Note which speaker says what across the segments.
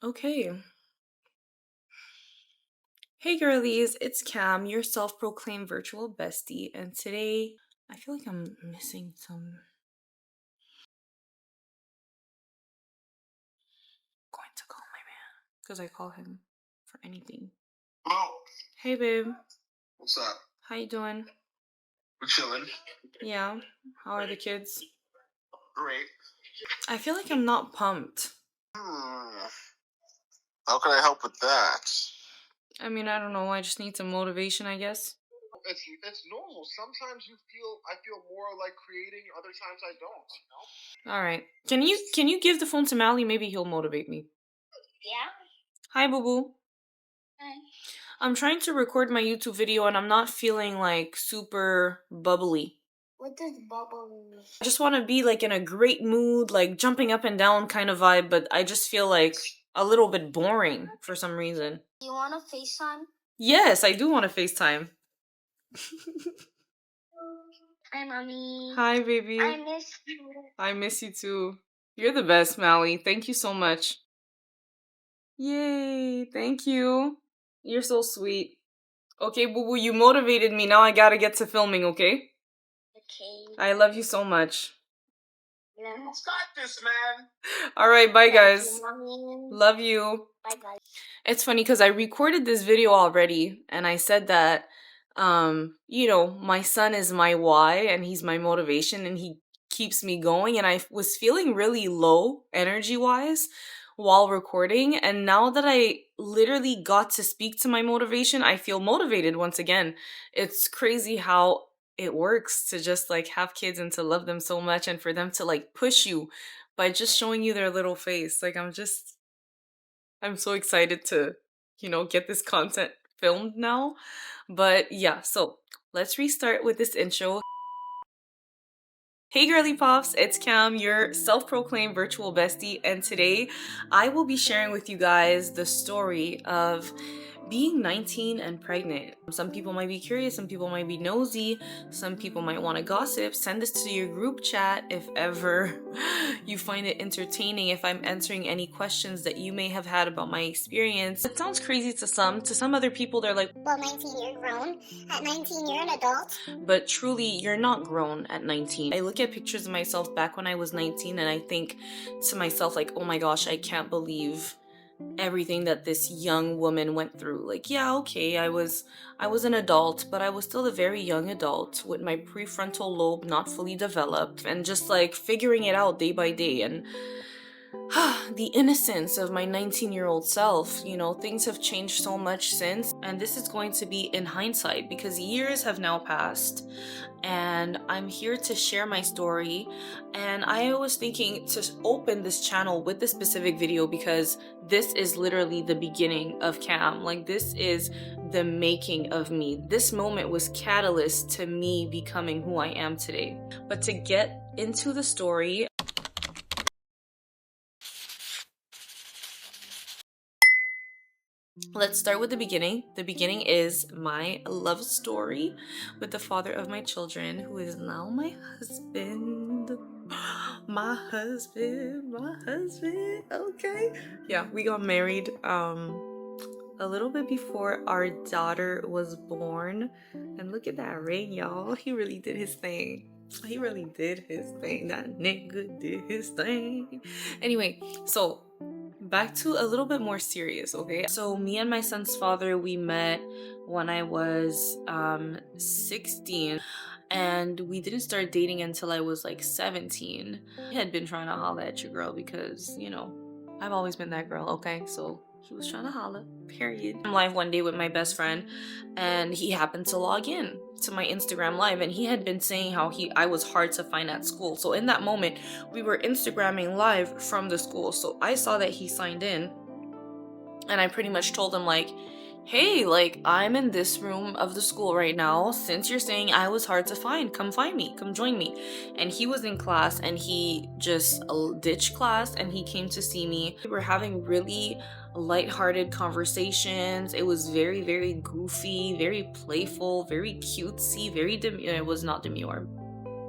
Speaker 1: Okay. Hey girlies, it's Cam, your self-proclaimed virtual bestie, and today I feel like I'm missing some. Going to call my man because I call him for anything.
Speaker 2: Oh,
Speaker 1: Hey babe,
Speaker 2: what's up?
Speaker 1: how you doing?
Speaker 2: We're chilling.
Speaker 1: Yeah, how are the kids?
Speaker 2: Great.
Speaker 1: I feel like I'm not pumped.
Speaker 2: How can I help with that?
Speaker 1: I mean, I don't know. I just need some motivation, I guess.
Speaker 2: It's normal. Sometimes I feel more like creating. Other times I don't.
Speaker 1: All right. Can you give the phone to Mally? Maybe he'll motivate me.
Speaker 2: Yeah.
Speaker 1: Hi, boo boo.
Speaker 2: Hi.
Speaker 1: I'm trying to record my YouTube video and I'm not feeling like super bubbly.
Speaker 2: What does bubble mean?
Speaker 1: I just want to be like in a great mood, like jumping up and down kind of vibe, but I just feel like a little bit boring for some reason.
Speaker 2: You want to FaceTime?
Speaker 1: Yes, I do want to FaceTime.
Speaker 2: Hi, mommy.
Speaker 1: Hi, baby.
Speaker 2: I miss you.
Speaker 1: I miss you too. You're the best, Mally. Thank you so much. Yay, thank you. You're so sweet. Okay, boo boo, you motivated me. Now I gotta get to filming, okay?
Speaker 2: Okay.
Speaker 1: I love you so much.
Speaker 2: Let's start this, man.
Speaker 1: Alright, bye guys.
Speaker 2: Mommy.
Speaker 1: Love you.
Speaker 2: Bye, bye.
Speaker 1: It's funny because I recorded this video already and I said that, my son is my why and he's my motivation and he keeps me going. And I was feeling really low energy wise while recording. And now that I literally got to speak to my motivation, I feel motivated once again. It's crazy how it works to just like have kids and to love them so much and for them to like push you by just showing you their little face. Like I'm so excited to, get this content filmed now. But yeah, so let's restart with this intro. Hey girly pops, it's Cam, your self-proclaimed virtual bestie, and today I will be sharing with you guys the story of being 19 and pregnant. Some people might be curious, some people might be nosy, some people might want to gossip. Send this to your group chat if ever you find it entertaining, if I'm answering any questions that you may have had about my experience. It sounds crazy to some other people they're like,
Speaker 2: well, 19, you're grown. At 19, you're an adult.
Speaker 1: but truly, you're not grown at 19. I look at pictures of myself back when I was 19 and I think to myself like, oh my gosh, I can't believe everything that this young woman went through. Like, yeah, okay, I was an adult, but I was still a very young adult with my prefrontal lobe not fully developed and just like figuring it out day by day. And the innocence of my 19-year-old self, things have changed so much since, and this is going to be in hindsight because years have now passed and I'm here to share my story. And I was thinking to open this channel with this specific video because this is literally the beginning of Cam. Like, this is the making of me. This moment was catalyst to me becoming who I am today. But to get into the story, let's start with the beginning. The beginning is my love story with the father of my children, who is now my husband. My husband. Okay. Yeah, we got married a little bit before our daughter was born. And look at that ring, y'all. He really did his thing. He really did his thing. That nigga did his thing. Anyway, so back to a little bit more serious, okay? So me and my son's father, we met when I was 16, and we didn't start dating until I was like 17. He had been trying to holler at your girl because, I've always been that girl, okay? So he was trying to holler, period. I'm live one day with my best friend, and he happened to log in to my Instagram live, and he had been saying how I was hard to find at school. So in that moment, we were Instagramming live from the school. So I saw that he signed in, and I pretty much told him like, hey, like, I'm in this room of the school right now. Since you're saying I was hard to find, come find me, come join me. And he was in class and he just ditched class and he came to see me. We were having really lighthearted conversations. It was very, very goofy, very playful, very cutesy, very it was not demure.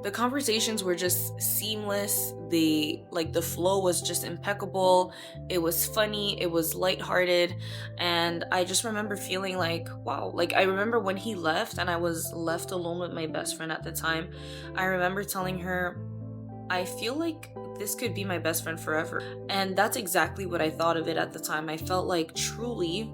Speaker 1: The conversations were just seamless. The flow was just impeccable. It was funny, it was lighthearted, and I just remember feeling like, wow. Like, I remember when he left and I was left alone with my best friend at the time. I remember telling her, I feel like this could be my best friend forever. And that's exactly what I thought of it at the time. I felt like truly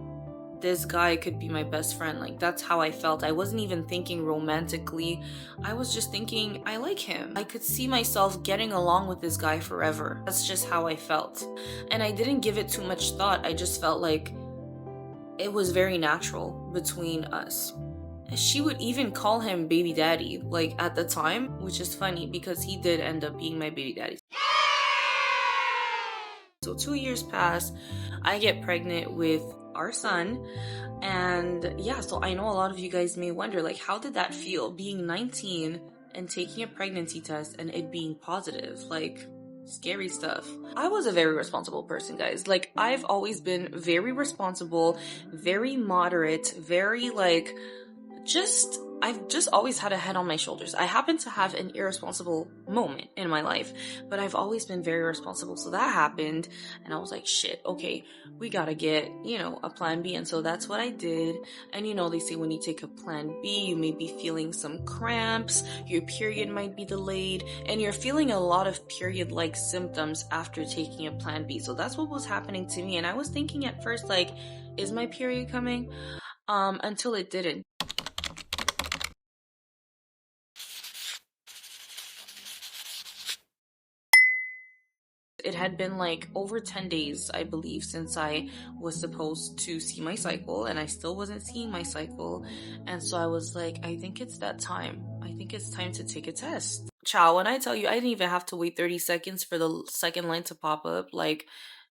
Speaker 1: this guy could be my best friend. Like, that's how I felt. I wasn't even thinking romantically. I was just thinking, I like him. I could see myself getting along with this guy forever. That's just how I felt. And I didn't give it too much thought. I just felt like it was very natural between us. She would even call him baby daddy, like, at the time, which is funny because he did end up being my baby daddy. So 2 years pass, I get pregnant with our son, and yeah, so I know a lot of you guys may wonder, like, how did that feel, being 19 and taking a pregnancy test and it being positive? Like, scary stuff. I was a very responsible person, guys. Like, I've always been very responsible, very moderate, very like, I've just always had a head on my shoulders. I happen to have an irresponsible moment in my life, but I've always been very responsible. So that happened, and I was like, shit, okay, we gotta get, a plan B. And so that's what I did. And they say when you take a plan B, you may be feeling some cramps, your period might be delayed, and you're feeling a lot of period-like symptoms after taking a plan B. So that's what was happening to me. And I was thinking at first, like, is my period coming? Until it didn't. It had been like over 10 days, I believe, since I was supposed to see my cycle, and I still wasn't seeing my cycle. And so I was like, I think it's that time. I think it's time to take a test. Ciao, when I tell you, I didn't even have to wait 30 seconds for the second line to pop up. Like,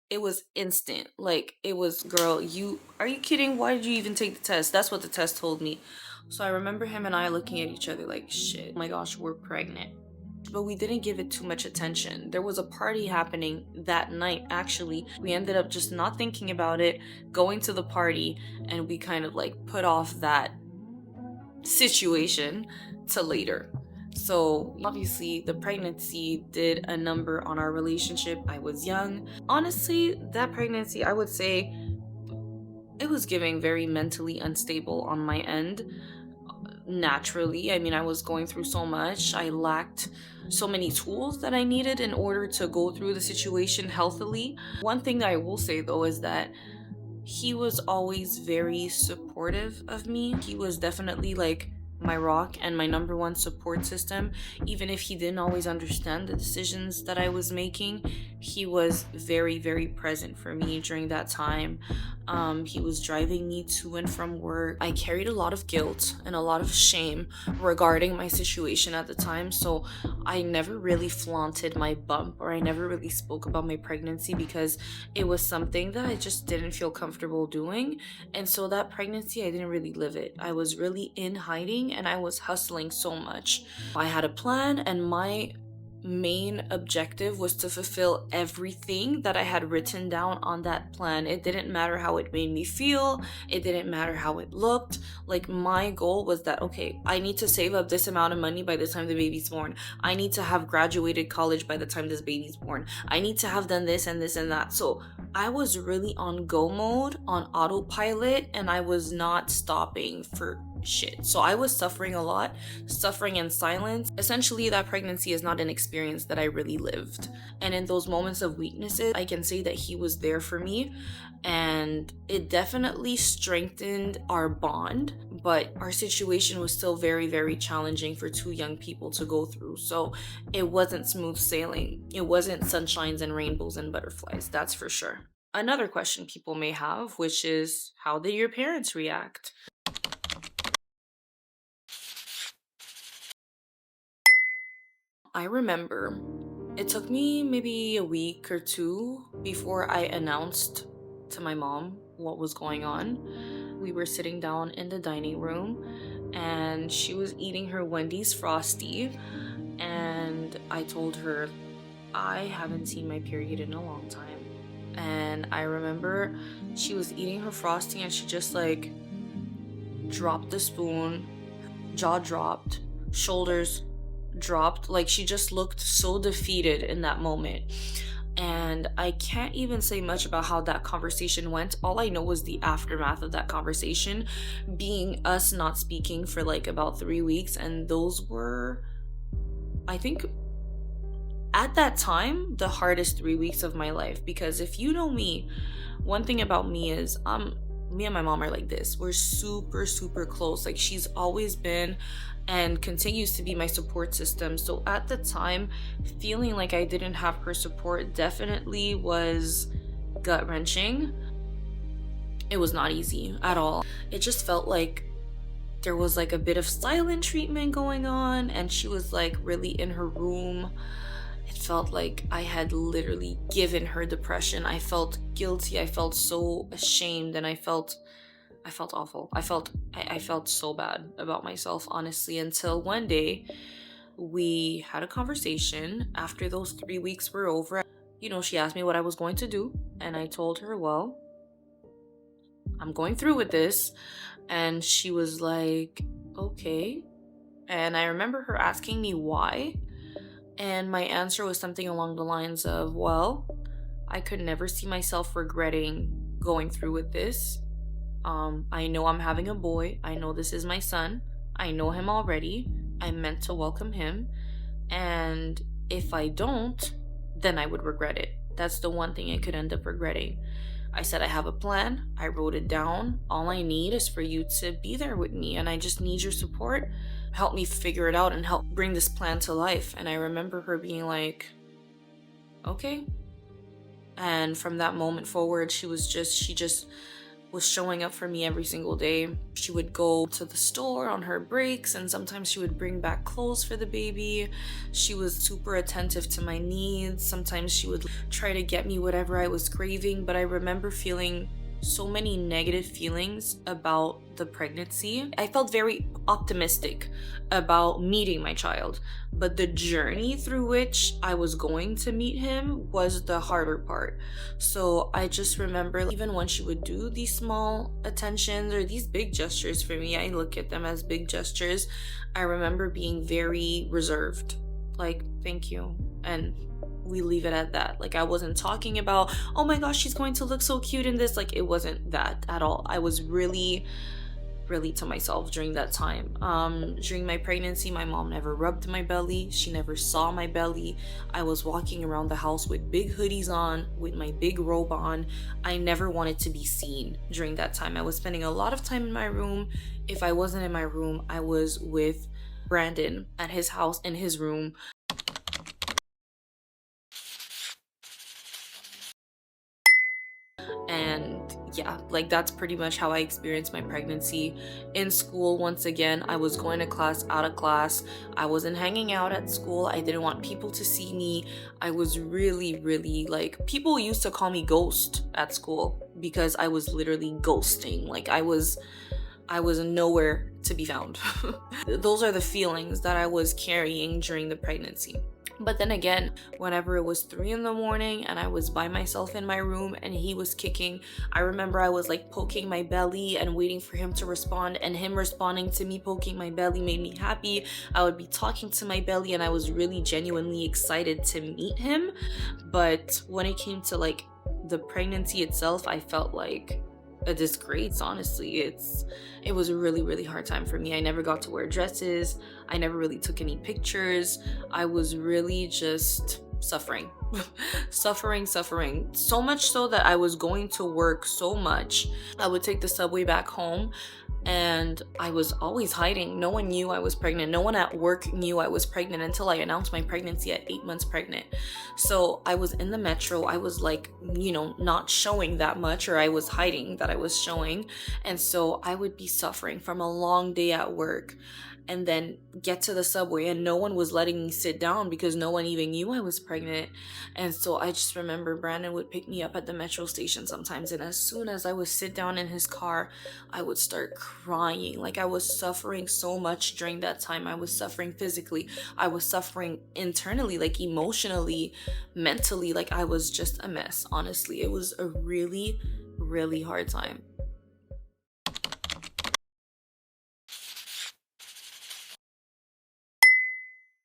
Speaker 1: it was instant. Like, it was, girl, are you kidding? Why did you even take the test? That's what the test told me. So I remember him and I looking at each other like, shit, oh my gosh, we're pregnant. But we didn't give it too much attention. There was a party happening that night, actually. We ended up just not thinking about it, going to the party, and we kind of like put off that situation to later. So obviously the pregnancy did a number on our relationship. I was young. Honestly, that pregnancy, I would say it was giving very mentally unstable on my end. Naturally, I mean, I was going through so much. I lacked so many tools that I needed in order to go through the situation healthily. One thing that I will say though is that he was always very supportive of me. He was definitely like my rock and my number one support system. Even if he didn't always understand the decisions that I was making, he was very, very present for me during that time. He was driving me to and from work. I carried a lot of guilt and a lot of shame regarding my situation at the time, so I never really flaunted my bump, or I never really spoke about my pregnancy, because it was something that I just didn't feel comfortable doing. And so that pregnancy, I didn't really live it. I was really in hiding and I was hustling so much. I had a plan, and my main objective was to fulfill everything that I had written down on that plan. It didn't matter how it made me feel, it didn't matter how it looked. Like, my goal was that, okay, I need to save up this amount of money by the time the baby's born. I need to have graduated college by the time this baby's born. I need to have done this and this and that. So I was really on go mode, on autopilot, and I was not stopping for shit. So I was suffering a lot, suffering in silence. Essentially, that pregnancy is not an experience that I really lived. And in those moments of weaknesses, I can say that he was there for me, and it definitely strengthened our bond. But our situation was still very, very challenging for two young people to go through. So it wasn't smooth sailing. It wasn't sunshines and rainbows and butterflies, that's for sure. Another question people may have, which is, how did your parents react? I remember it took me maybe a week or two before I announced to my mom what was going on. We were sitting down in the dining room and she was eating her Wendy's Frosty, and I told her I haven't seen my period in a long time. And I remember she was eating her Frosty and she just like dropped the spoon, jaw dropped, shoulders dropped. Like, she just looked so defeated in that moment. And I can't even say much about how that conversation went. All I know was the aftermath of that conversation being us not speaking for like about 3 weeks. And those were, I think, at that time, the hardest 3 weeks of my life. Because if you know me, one thing about me is me and my mom are like this. We're super, super close. Like, she's always been and continues to be my support system. So at the time, feeling like I didn't have her support definitely was gut wrenching. It was not easy at all. It just felt like there was like a bit of silent treatment going on, and she was like really in her room. It felt like I had literally given her depression. I felt guilty. I felt so ashamed, and I felt awful. I felt so bad about myself, honestly, until one day we had a conversation after those 3 weeks were over. She asked me what I was going to do, and I told her, well, I'm going through with this. And she was like, okay. And I remember her asking me why. And my answer was something along the lines of, well, I could never see myself regretting going through with this. I know I'm having a boy. I know this is my son. I know him already. I'm meant to welcome him. And if I don't, then I would regret it. That's the one thing I could end up regretting. I said, I have a plan. I wrote it down. All I need is for you to be there with me, and I just need your support. Help me figure it out and help bring this plan to life. And I remember her being like, okay. And from that moment forward, she just was showing up for me every single day. She would go to the store on her breaks, and sometimes she would bring back clothes for the baby. She was super attentive to my needs. Sometimes she would try to get me whatever I was craving, but I remember feeling so many negative feelings about the pregnancy. I felt very optimistic about meeting my child, but the journey through which I was going to meet him was the harder part. So I just remember, even when she would do these small attentions or these big gestures for me, I look at them as big gestures. I remember being very reserved, like, thank you, and we leave it at that. Like, I wasn't talking about, oh my gosh, she's going to look so cute in this. Like, it wasn't that at all. I was really to myself during that time. During my pregnancy, my mom never rubbed my belly. She never saw my belly. I was walking around the house with big hoodies on, with my big robe on. I never wanted to be seen during that time. I was spending a lot of time in my room. If I wasn't in my room, I was with Brandon at his house in his room. And yeah, like, that's pretty much how I experienced my pregnancy. In school, once again, I was going to class, out of class. I wasn't hanging out at school. I didn't want people to see me. I was really like, people used to call me ghost at school because I was literally ghosting. Like, I was nowhere to be found. Those are the feelings that I was carrying during the pregnancy. But then again, whenever it was 3 a.m. and I was by myself in my room and he was kicking, I remember I was like poking my belly and waiting for him to respond, and him responding to me poking my belly made me happy. I would be talking to my belly and I was really genuinely excited to meet him. But when it came to like the pregnancy itself, I felt like a disgrace. Honestly, it was a really hard time for me. I never got to wear dresses. I never really took any pictures. I was really just suffering. suffering so much so that I was going to work so much. I would take the subway back home, and I was always hiding. No one knew I was pregnant. No one at work knew I was pregnant until I announced my pregnancy at 8 months pregnant. So I was in the metro. I was like, not showing that much, or I was hiding that I was showing. And so I would be suffering from a long day at work, and then get to the subway and no one was letting me sit down because no one even knew I was pregnant. And so I just remember Brandon would pick me up at the metro station sometimes, and as soon as I would sit down in his car, I would start crying. Like, I was suffering so much during that time. I was suffering physically, I was suffering internally, like emotionally, mentally. Like, I was just a mess. Honestly, it was a really hard time.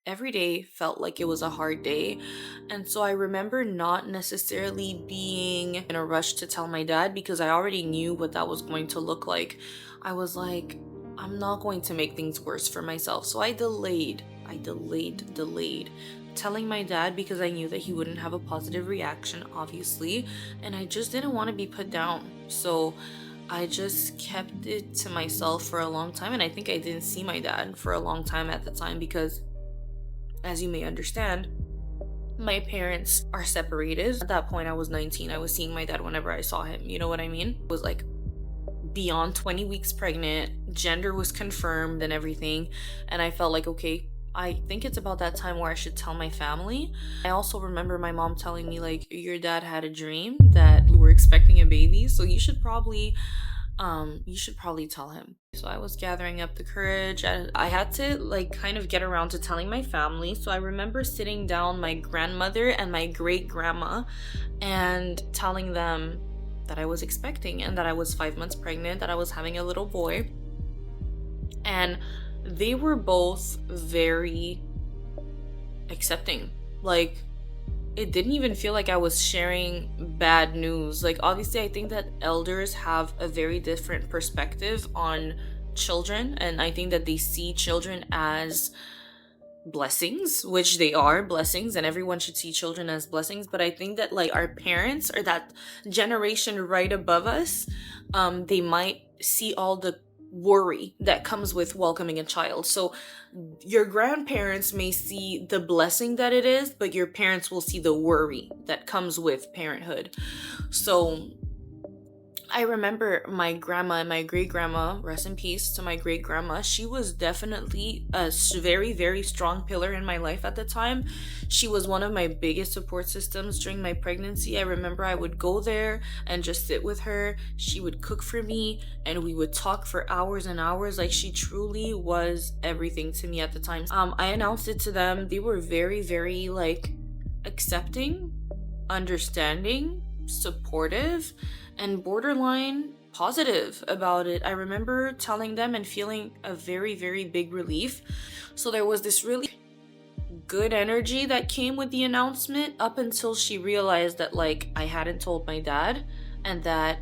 Speaker 1: every day felt like it was a hard day. And so I remember not necessarily being in a rush to tell my dad because I already knew what that was going to look like. I was like, I'm not going to make things worse for myself. So I delayed telling my dad because I knew that he wouldn't have a positive reaction, obviously. And I just didn't want to be put down. So I just kept it to myself for a long time. And I think I didn't see my dad for a long time at the time because, as you may understand, my parents are separated. At that point, I was 19. I was seeing my dad whenever I saw him. You know what I mean? It was like beyond 20 weeks pregnant. Gender was confirmed and everything. And I felt like, okay, I think it's about that time where I should tell my family. I also remember my mom telling me, like, your dad had a dream that you were expecting a baby, so you should probably tell him. So I was gathering up the courage. I had to like kind of get around to telling my family. So I remember sitting down my grandmother and my great grandma and telling them that I was expecting and that I was 5 months pregnant, that I was having a little boy. And they were both very accepting. Like, it didn't even feel like I was sharing bad news. Like, obviously, I think that elders have a very different perspective on children, and I think that they see children as blessings, which they are blessings, and everyone should see children as blessings. But I think that, like, our parents or that generation right above us, they might see all the worry that comes with welcoming a child. So your grandparents may see the blessing that it is, but your parents will see the worry that comes with parenthood. So I remember my grandma and my great grandma, rest in peace to my great grandma. She was definitely a very, very strong pillar in my life at the time. She was one of my biggest support systems during my pregnancy. I remember I would go there and just sit with her. She would cook for me and we would talk for hours and hours. Like, she truly was everything to me at the time. I announced it to them. They were very, very like accepting, understanding, supportive, and borderline positive about it. I remember telling them and feeling a very, very big relief. So there was this really good energy that came with the announcement up until she realized that, like, I hadn't told my dad and that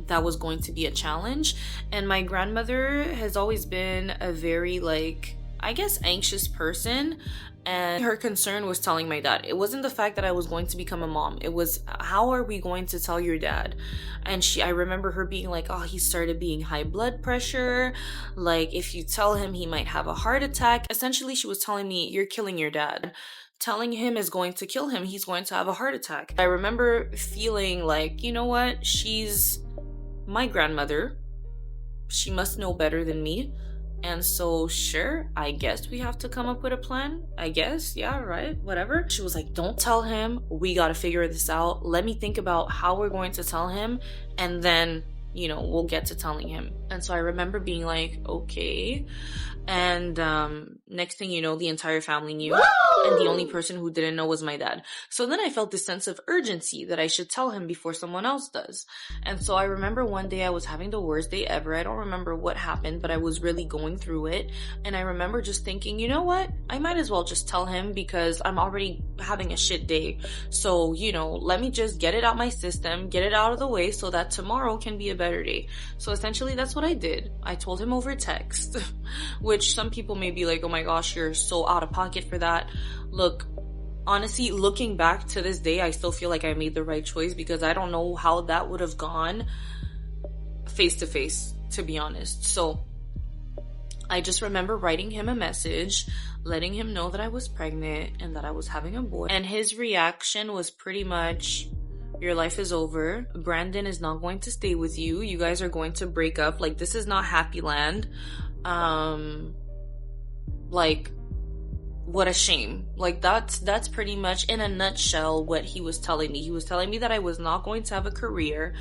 Speaker 1: was going to be a challenge. And my grandmother has always been a very, like, I guess, anxious person. And her concern was telling my dad. It wasn't the fact that I was going to become a mom. It was, how are we going to tell your dad? And I remember her being like, oh, he started being high blood pressure. Like, if you tell him, he might have a heart attack. Essentially, she was telling me, you're killing your dad. Telling him is going to kill him. He's going to have a heart attack. I remember feeling like, you know what? She's my grandmother. She must know better than me. And so, sure, I guess we have to come up with a plan. I guess, yeah, right, whatever. She was like, don't tell him. We gotta figure this out. Let me think about how we're going to tell him. And then, we'll get to telling him. And so I remember being like, okay. And next thing you know, the entire family knew. Woo! And the only person who didn't know was my dad. So then I felt this sense of urgency that I should tell him before someone else does. And so I remember one day I was having the worst day ever. I don't remember what happened, but I was really going through it. And I remember just thinking, you know what? I might as well just tell him because I'm already having a shit day. So, let me just get it out my system, get it out of the way so that tomorrow can be a better day. So essentially that's what I did. I told him over text, which some people may be like, oh my gosh, you're so out of pocket for that. Look, honestly, looking back to this day, I still feel like I made the right choice because I don't know how that would have gone face to face, to be honest. So I just remember writing him a message, letting him know that I was pregnant and that I was having a boy. And his reaction was pretty much, your life is over. Brandon is not going to stay with you. You guys are going to break up. Like, this is not happy land. Like, what a shame. Like, that's pretty much in a nutshell what he was telling me. He was telling me that I was not going to have a career,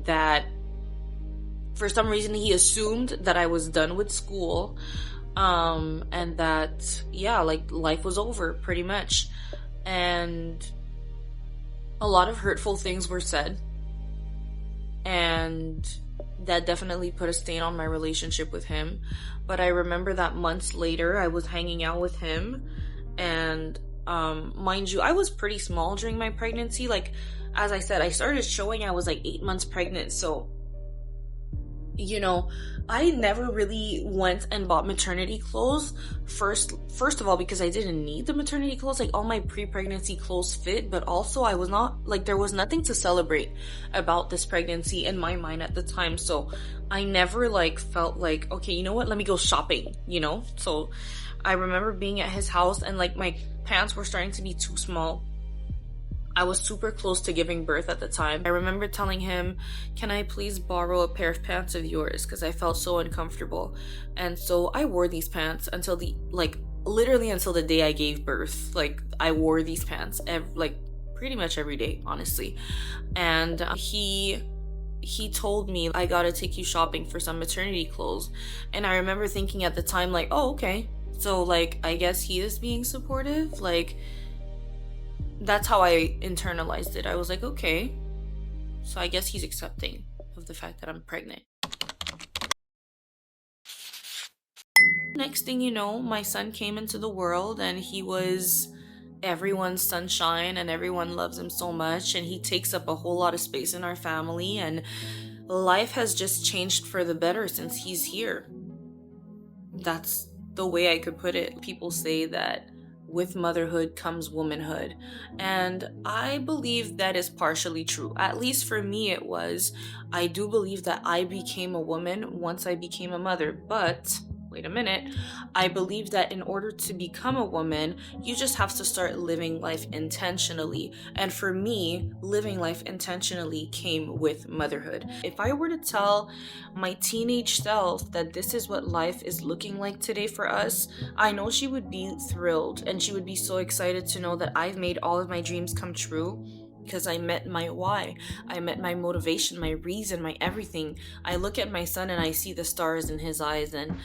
Speaker 1: that for some reason he assumed that I was done with school, and that, yeah, like, life was over pretty much. And a lot of hurtful things were said, and that definitely put a stain on my relationship with him. But I remember that months later I was hanging out with him And mind you, I was pretty small during my pregnancy. Like, as I said, I started showing I was like 8 months pregnant. So, you know, I never really went and bought maternity clothes. First of all, because I didn't need the maternity clothes. Like, all my pre-pregnancy clothes fit, but also I was not, like, there was nothing to celebrate about this pregnancy in my mind at the time. So I never like felt like, okay, you know what, let me go shopping, you know? So I remember being at his house and like my pants were starting to be too small. I was super close to giving birth at the time. I remember telling him, can I please borrow a pair of pants of yours? Because I felt so uncomfortable. And so I wore these pants until literally until the day I gave birth. Like, I wore these pants pretty much every day, honestly. And he told me, I gotta take you shopping for some maternity clothes. And I remember thinking at the time, like, oh, okay. So, like, I guess he is being supportive. Like, that's how I internalized it. I was like, okay, so I guess he's accepting of the fact that I'm pregnant. Next thing you know, my son came into the world and he was everyone's sunshine and everyone loves him so much, and he takes up a whole lot of space in our family, and life has just changed for the better since he's here. That's the way I could put it. People say that with motherhood comes womanhood, and I believe that is partially true. At least for me it was. I do believe that I became a woman once I became a mother, but wait a minute. I believe that in order to become a woman, you just have to start living life intentionally. And for me, living life intentionally came with motherhood. If I were to tell my teenage self that this is what life is looking like today for us, I know she would be thrilled and she would be so excited to know that I've made all of my dreams come true, because I met my why. I met my motivation, my reason, my everything. I look at my son and I see the stars in his eyes, and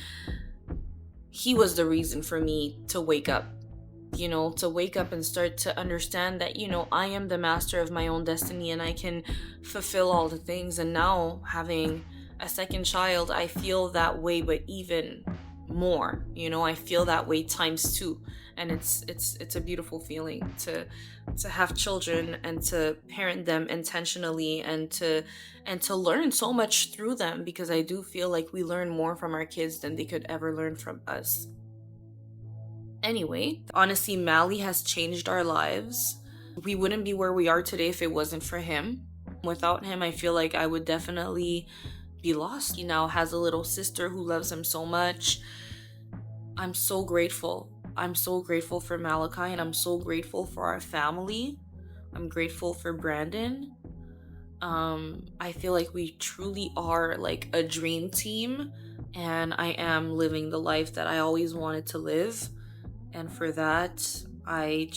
Speaker 1: he was the reason for me to wake up. To wake up and start to understand that, I am the master of my own destiny and I can fulfill all the things. And now, having a second child, I feel that way, but even more. I feel that way times two. And it's a beautiful feeling to have children and to parent them intentionally, and to learn so much through them, because I do feel like we learn more from our kids than they could ever learn from us. Anyway, honestly, Mally has changed our lives. We wouldn't be where we are today if it wasn't for him. Without him, I feel like I would definitely be lost. He now has a little sister who loves him so much. I'm so grateful. I'm so grateful for Malachi, and I'm so grateful for our family. I'm grateful for Brandon. I feel like we truly are like a dream team, and I am living the life that I always wanted to live. And for that, I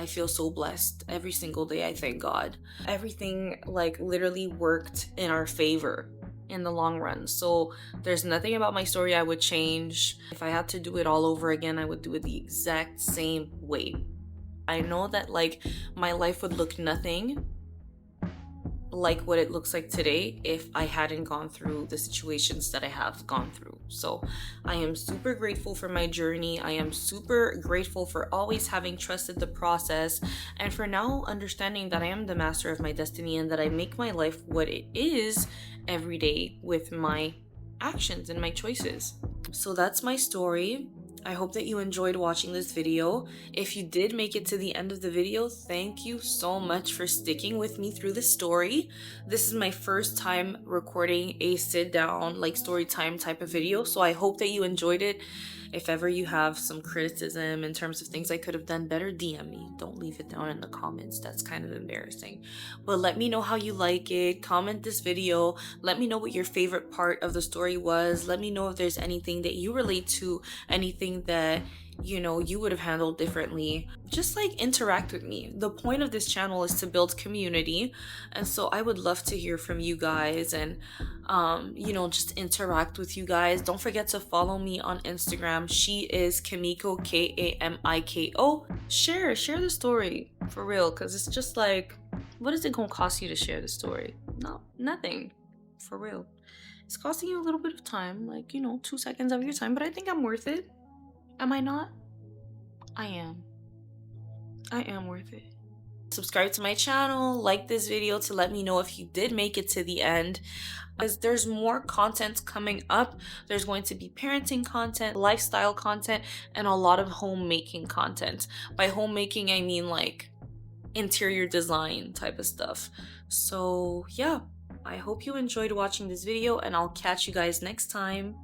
Speaker 1: feel so blessed every single day. I thank God. Everything like literally worked in our favor in the long run. So there's nothing about my story I would change. If I had to do it all over again, I would do it the exact same way. I know that like my life would look nothing like what it looks like today if I hadn't gone through the situations that I have gone through. So I am super grateful for my journey. I am super grateful for always having trusted the process, and for now understanding that I am the master of my destiny and that I make my life what it is every day with my actions and my choices. So that's my story. I hope that you enjoyed watching this video. If you did make it to the end of the video, thank you so much for sticking with me through the story. This is my first time recording a sit down, like story time type of video, so I hope that you enjoyed it. If ever you have some criticism in terms of things I could have done better, DM me. Don't leave it down in the comments. That's kind of embarrassing. But let me know how you like it. Comment this video. Let me know what your favorite part of the story was. Let me know if there's anything that you relate to, anything that you would have handled differently. Just like interact with me. The point of this channel is to build community, and so I would love to hear from you guys and just interact with you guys. Don't forget to follow me on Instagram. She is Kamiko, Kamiko. Share the story for real, because it's just like, what is it gonna cost you to share the story? No, nothing, for real. It's costing you a little bit of time, like 2 seconds of your time, but I think I'm worth it. Am I not? I am. I am worth it. Subscribe to my channel, like this video to let me know if you did make it to the end. As there's more content coming up, there's going to be parenting content, lifestyle content, and a lot of homemaking content. By homemaking, I mean like interior design type of stuff. So yeah, I hope you enjoyed watching this video, and I'll catch you guys next time.